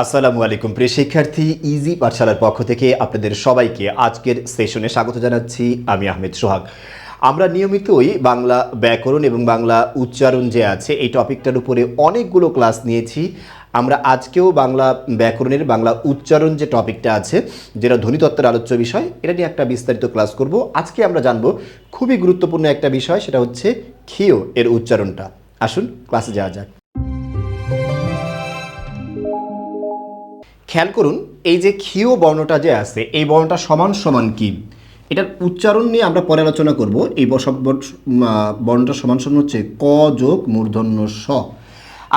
আসসালামু আলাইকুম প্রিয় শিক্ষার্থী, ইজি পাঠশালার পক্ষ থেকে আপনাদের সবাইকে আজকের সেশনে স্বাগত জানাচ্ছি। আমি আহমেদ সোহাগ। আমরা নিয়মিতই বাংলা ব্যাকরণ এবং বাংলা উচ্চারণ যে আছে এই টপিকটার উপরে অনেকগুলো ক্লাস নিয়েছি। আমরা আজকেও বাংলা ব্যাকরণের বাংলা উচ্চারণ যে টপিকটা আছে, যেটা ধ্বনিতত্ত্বের আলোচ্য বিষয়, এটা নিয়ে একটা বিস্তারিত ক্লাস করব। আজকে আমরা জানবো খুবই গুরুত্বপূর্ণ একটা বিষয়, সেটা হচ্ছে ক্ষীয় এর উচ্চারণটা। আসুন ক্লাসে যাওয়া যাক। খেয়াল করুন, এই যে ক্ষীয় বর্ণটা যে আছে, এই বর্ণটা সমান সমান কি, এটার উচ্চারণ নিয়ে আমরা পরে আলোচনা করব। এই বর্ণটা সমান সমান হচ্ছে ক যোগ মূর্ধন্য স।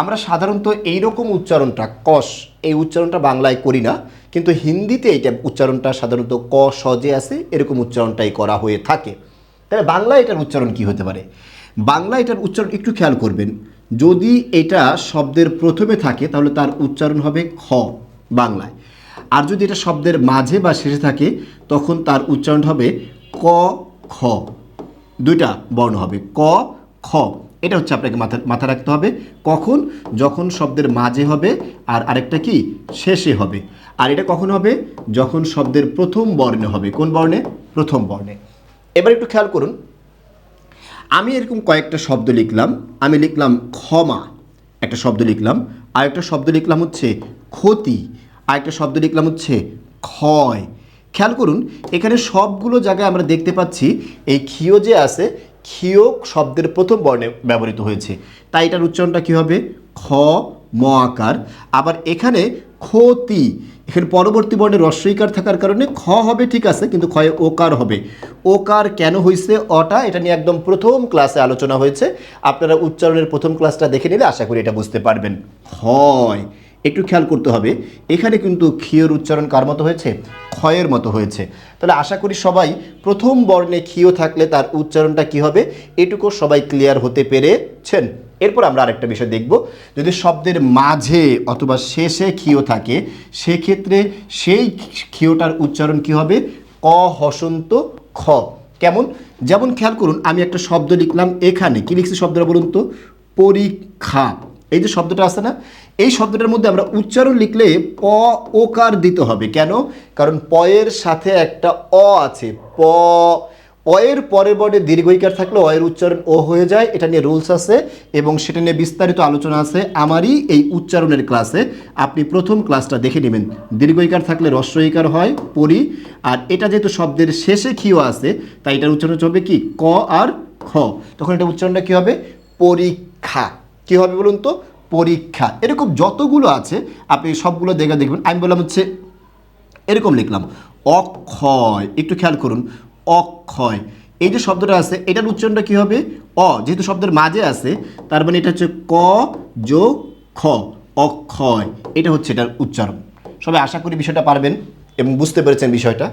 আমরা সাধারণত এইরকম উচ্চারণটা কস, এই উচ্চারণটা বাংলায় করি না, কিন্তু হিন্দিতে এইটা উচ্চারণটা সাধারণত ক স যে আছে এরকম উচ্চারণটাই করা হয়ে থাকে। তাহলে বাংলায় এটার উচ্চারণ কি হতে পারে? বাংলা এটার উচ্চারণ একটু খেয়াল করবেন। যদি এটা শব্দের প্রথমে থাকে তাহলে তার উচ্চারণ হবে খ বাংলায়, আর যদি এটা শব্দের মাঝে বা শেষে থাকে তখন তার উচ্চারণ হবে ক খ। দুইটা বর্ণ হবে ক খ। এটা হচ্ছে আপনাকে মাথায় রাখতে হবে। কখন? যখন শব্দের মাঝে হবে আর আরেকটা কি শেষে হবে। আর এটা কখন হবে? যখন শব্দের প্রথম বর্ণে হবে। কোন বর্ণে? প্রথম বর্ণে। এবার একটু খেয়াল করুন, আমি এরকম কয়েকটা শব্দ লিখলাম। আমি লিখলাম ক্ষমা, একটা শব্দ লিখলাম। আর একটা শব্দ লিখলাম হচ্ছে ক্ষতি, আর একটা শব্দ লিখলাম হচ্ছে ক্ষয়। খেয়াল করুন, এখানে সবগুলো জায়গায় আমরা দেখতে পাচ্ছি এই ক্ষীয় যে আছে, ক্ষীয় শব্দের প্রথম বর্ণে ব্যবহৃত হয়েছে, তাই এটার উচ্চারণটা কী হবে? খ ম আকার। আবার এখানে ক্ষতি, এখানে পরবর্তী বর্ণে রস্বইকার থাকার কারণে খ হবে, ঠিক আছে, কিন্তু ক্ষয়ে ওকার হবে। ওকার কেন হয়েছে অটা, এটা নিয়ে একদম প্রথম ক্লাসে আলোচনা হয়েছে। আপনারা উচ্চারণের প্রথম ক্লাসটা দেখে নিলে আশা করি এটা বুঝতে পারবেন। হয়, একটু খেয়াল করতে হবে, এখানে কিন্তু ক্ষীয়র উচ্চারণ কার মতো হয়েছে? ক্ষয়ের মতো হয়েছে। তাহলে আশা করি সবাই প্রথম বর্ণে ক্ষীয় থাকলে তার উচ্চারণটা কি হবে এটুকু সবাই ক্লিয়ার হতে পেরেছেন। এরপর আমরা আরেকটা বিষয় দেখব, যদি শব্দের মাঝে অথবা শেষে ক্ষীয় থাকে সেক্ষেত্রে সেই ক্ষীয়টার উচ্চারণ কি হবে? ক হসন্ত খ। কেমন? যেমন খেয়াল করুন, আমি একটা শব্দ লিখলাম, এখানে কি লিখছি শব্দটা বলুন তো? পরীক্ষা। এই যে শব্দটা আছে না, এই শব্দটার মধ্যে আমরা উচ্চারণ লিখলে প ওকার দিতে হবে। কেন? কারণ পয়ের সাথে একটা অ আছে। অয়ের পরের বর্ণে দীর্ঘইকার থাকলে অয়ের উচ্চারণ ও হয়ে যায়। এটা নিয়ে রুলস আছে এবং সেটা নিয়ে বিস্তারিত আলোচনা আছে আমারই এই উচ্চারণের ক্লাসে। আপনি প্রথম ক্লাসটা দেখে নেবেন। দীর্ঘইকার থাকলে হ্রস্বইকার হয় পরি, আর এটা যেহেতু শব্দের শেষে ক্ষীয় আছে তাই এটার উচ্চারণ হবে কি? ক আর খ। তখন এটা উচ্চারণটা কী হবে? পরীক্ষা। কী হবে বলুন তো? পরীক্ষা। এরকম যতগুলো আছে আপনি সবগুলো দেখবেন। আমি বললাম হচ্ছে এরকম লিখলাম অক্ষয়, একটু খেয়াল করুন, অক্ষয়। এই যে শব্দটা আছে এটার উচ্চারণটা কী হবে? অ, যেহেতু শব্দের মাঝে আছে তার মানে এটা হচ্ছে ক যোগ খ, অক্ষয়। এটা হচ্ছে এটার উচ্চারণ। সবাই আশা করি বিষয়টা পারবেন এবং বুঝতে পেরেছেন বিষয়টা।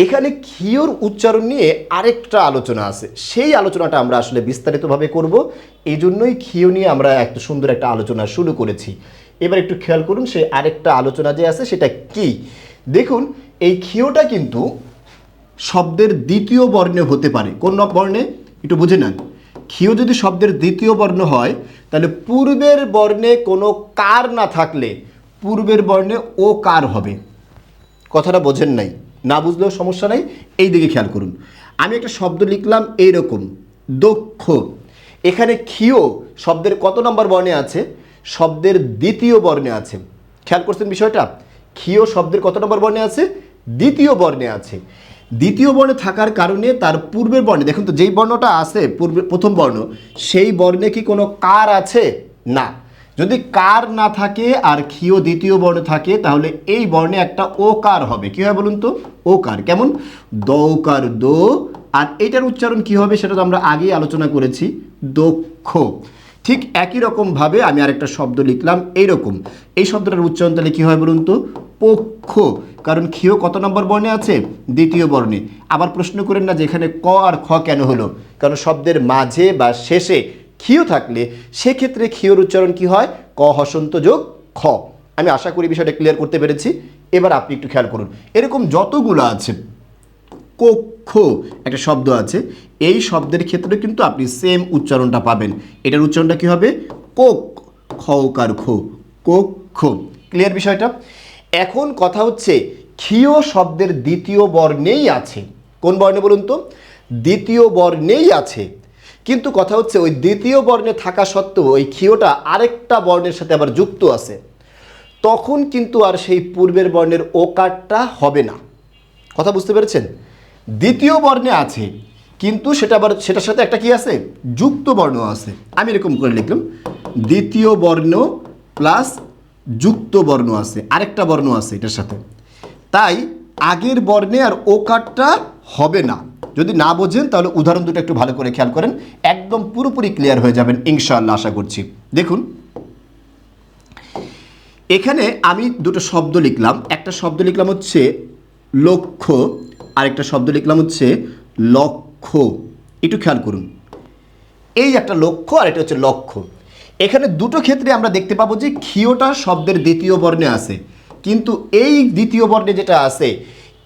এখানে ক্ষীয়র উচ্চারণ নিয়ে আরেকটা আলোচনা আছে, সেই আলোচনাটা আমরা আসলে বিস্তারিতভাবে করব। এই জন্যই ক্ষীয় নিয়ে আমরা একটা সুন্দর একটা আলোচনা শুরু করেছি। এবার একটু খেয়াল করুন, সেই আরেকটা আলোচনা যে আছে সেটা কি। দেখুন, এই ক্ষীয়টা কিন্তু শব্দের দ্বিতীয় বর্ণে হতে পারে। কোন বর্ণে একটু বুঝে নেন। ক্ষীয় যদি শব্দের দ্বিতীয় বর্ণ হয় তাহলে পূর্বের বর্ণে কোনো কার না থাকলে পূর্বের বর্ণে ও কার হবে। কথাটা বোঝেন নাই? না বুঝলেও সমস্যা নাই, এই দিকে খেয়াল করুন। আমি একটা শব্দ লিখলাম এইরকম দক্ষ। এখানে ক্ষীয় শব্দের কত নম্বর বর্ণে আছে? শব্দের দ্বিতীয় বর্ণে আছে। খেয়াল করছেন বিষয়টা? ক্ষীয় শব্দের কত নম্বর বর্ণে আছে? দ্বিতীয় বর্ণে আছে। দ্বিতীয় বর্ণে থাকার কারণে তার পূর্বের বর্ণে, দেখুন তো যেই বর্ণটা আছে পূর্বে প্রথম বর্ণ, সেই বর্ণে কি কোনো কার আছে? না। যদি কার না থাকে আর ক্ষীয় দ্বিতীয় বর্ণে থাকে তাহলে এই বর্ণে একটা ওকার হবে। কী হয় বলুন তো? ওকার। কেমন? দৌকার দো। আর এটার উচ্চারণ কি হবে সেটা তো আমরা আগেই আলোচনা করেছি, দক্ষ। ঠিক একই রকমভাবে আমি আরেকটা শব্দ লিখলাম এইরকম। এই শব্দটার উচ্চারণ তাহলে কী হয় বলুন তো? পক্ষ। কারণ ক্ষীয় কত নম্বর বর্ণে আছে? দ্বিতীয় বর্ণে। আবার প্রশ্ন করেন না যে এখানে ক আর খ কেন হলো? কারণ শব্দের মাঝে বা শেষে ক্ষীয় থাকলে সেক্ষেত্রে ক্ষীয়র উচ্চারণ কি হয়? ক হসন্ত যোগ খ। আমি আশা করি বিষয়টা ক্লিয়ার করতে পেরেছি। এবার আপনি একটু খেয়াল করুন, এরকম যতগুলো আছে, কক্ষ একটা শব্দ আছে, এই শব্দের ক্ষেত্রে কিন্তু আপনি সেম উচ্চারণটা পাবেন। এটার উচ্চারণটা কি হবে? কোক, খকার খো, কক্ষ। ক্লিয়ার বিষয়টা? এখন কথা হচ্ছে ক্ষীয় শব্দের দ্বিতীয় বর্ণেই আছে। কোন বর্ণে বলুন তো? দ্বিতীয় বর্ণেই আছে। কিন্তু কথা হচ্ছে ওই দ্বিতীয় বর্ণে থাকা সত্ত্বেও ওই ক্ষীয়টা আরেকটা বর্ণের সাথে আবার যুক্ত আছে, তখন কিন্তু আর সেই পূর্বের বর্ণের ওকারটা হবে না। কথা বুঝতে পেরেছেন? দ্বিতীয় বর্ণে আছে কিন্তু সেটার সাথে একটা কি আছে? যুক্ত বর্ণ আছে। আমি এরকম করে লিখলাম, দ্বিতীয় বর্ণ প্লাস যুক্ত বর্ণ আছে, আরেকটা বর্ণ আছে এটার সাথে। তাই আগের বর্ণে আর ওকারটা হবে না। যদি না বোঝেন তাহলে উদাহরণ দুটো একটু ভালো করে খেয়াল করেন, একদম পুরোপুরি ক্লিয়ার হয়ে যাবেন ইনশাআল্লাহ, আশা করছি। দেখুন এখানে আমি দুটো শব্দ লিখলাম, একটা শব্দ লিখলাম হচ্ছে লক্ষ্য, আরেকটা শব্দ লিখলাম হচ্ছে লক্ষ্য। একটু খেয়াল করুন, এই একটা লক্ষ্য আর এটা হচ্ছে লক্ষ্য। এখানে দুটো ক্ষেত্রে আমরা দেখতে পাবো যে ক্ষীয়টা শব্দের দ্বিতীয় বর্ণে আছে, কিন্তু এই দ্বিতীয় বর্ণে যেটা আছে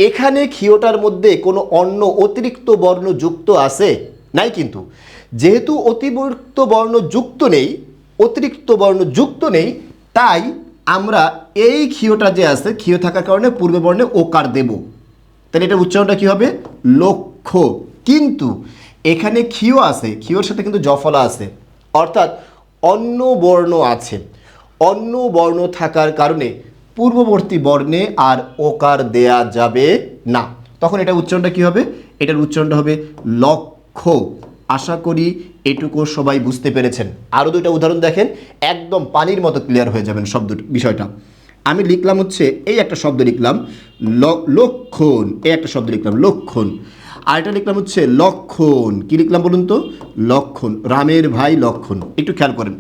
এখানে ক্ষীয়টার মধ্যে কোনো অন্য অতিরিক্ত বর্ণ যুক্ত আছে নাই। কিন্তু যেহেতু অতিরিক্ত বর্ণ যুক্ত নেই, অতিরিক্ত বর্ণ যুক্ত নেই, তাই আমরা এই ক্ষীয়টা যে আছে, ক্ষীয় থাকার কারণে পূর্ব বর্ণে ওকার দেব। তাহলে এটার উচ্চারণটা কী হবে? লক্ষ্য। কিন্তু এখানে ক্ষীয় আছে, ক্ষীয়র সাথে কিন্তু জফলা আছে, অর্থাৎ অন্য বর্ণ আছে। অন্য বর্ণ থাকার কারণে পূর্ববর্তী বর্ণে আর ওকার দেয়া যাবে না। তখন এটা উচ্চারণটা কী হবে? এটার উচ্চারণটা হবে লক্ষ্য। আশা করি এটুকু সবাই বুঝতে পেরেছেন। আরও দুইটা উদাহরণ দেখেন, একদম পানির মতো ক্লিয়ার হয়ে যাবেন শব্দ বিষয়টা। আমি লিখলাম হচ্ছে এই একটা শব্দ লিখলাম লক্ষণ, এই একটা শব্দ লিখলাম লক্ষণ, আর এটা লিখলাম হচ্ছে লক্ষণ। কি লিখলাম বলুন তো? লক্ষণ, রামের ভাই লক্ষণ। একটু খেয়াল করেন,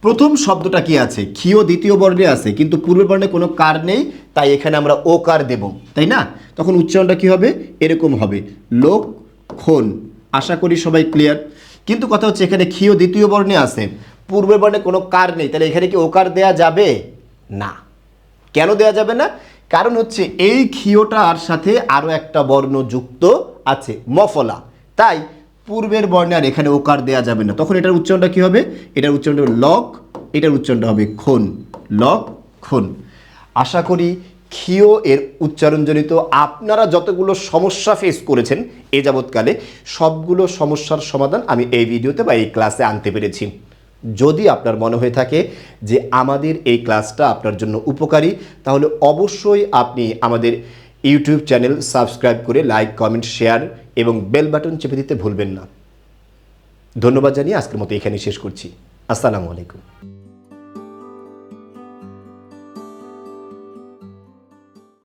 প্রথম শব্দটা কি আছে? ক্ষীয় দ্বিতীয় বর্ণে আছে, কিন্তু পূর্বের বর্ণে কোনো কার নেই, তাই এখানে আমরা ওকার দেব, তাই না? তখন উচ্চারণটা কি হবে? এরকম হবে, লক্ষণ। আশা করি সবাই ক্লিয়ার। কিন্তু কথা হচ্ছে এখানে ক্ষীয় দ্বিতীয় বর্ণে আছে, পূর্বের বর্ণে কোনো কার নেই, তাহলে এখানে কি ওকার দেয়া যাবে না? কেন দেয়া যাবে না? কারণ হচ্ছে এই ক্ষীয়টার সাথে আরও একটা বর্ণ যুক্ত আছে, মফলা, তাই পূর্বের বর্ণে আর এখানে ওকার দেয়া যাবে না। তখন এটার উচ্চারণটা কী হবে? এটার উচ্চারণটা হবে লক, এটার উচ্চারণটা হবে খন, লক্ষণ। আশা করি ক্ষীয় এর উচ্চারণজনিত আপনারা যতগুলো সমস্যা ফেস করেছেন এ যাবৎকালে, সবগুলো সমস্যার সমাধান আমি এই ভিডিওতে বা এই ক্লাসে আনতে পেরেছি। যদি আপনার মনে হয়ে থাকে যে আমাদের এই ক্লাসটা আপনার জন্য উপকারী, তাহলে অবশ্যই আপনি আমাদের ইউটিউব চ্যানেল সাবস্ক্রাইব করে লাইক, কমেন্ট, শেয়ার এবং বেল বাটন চেপে দিতে ভুলবেন না। ধন্যবাদ জানিয়ে আজকের মতো এখানেই শেষ করছি। আসসালামু আলাইকুম।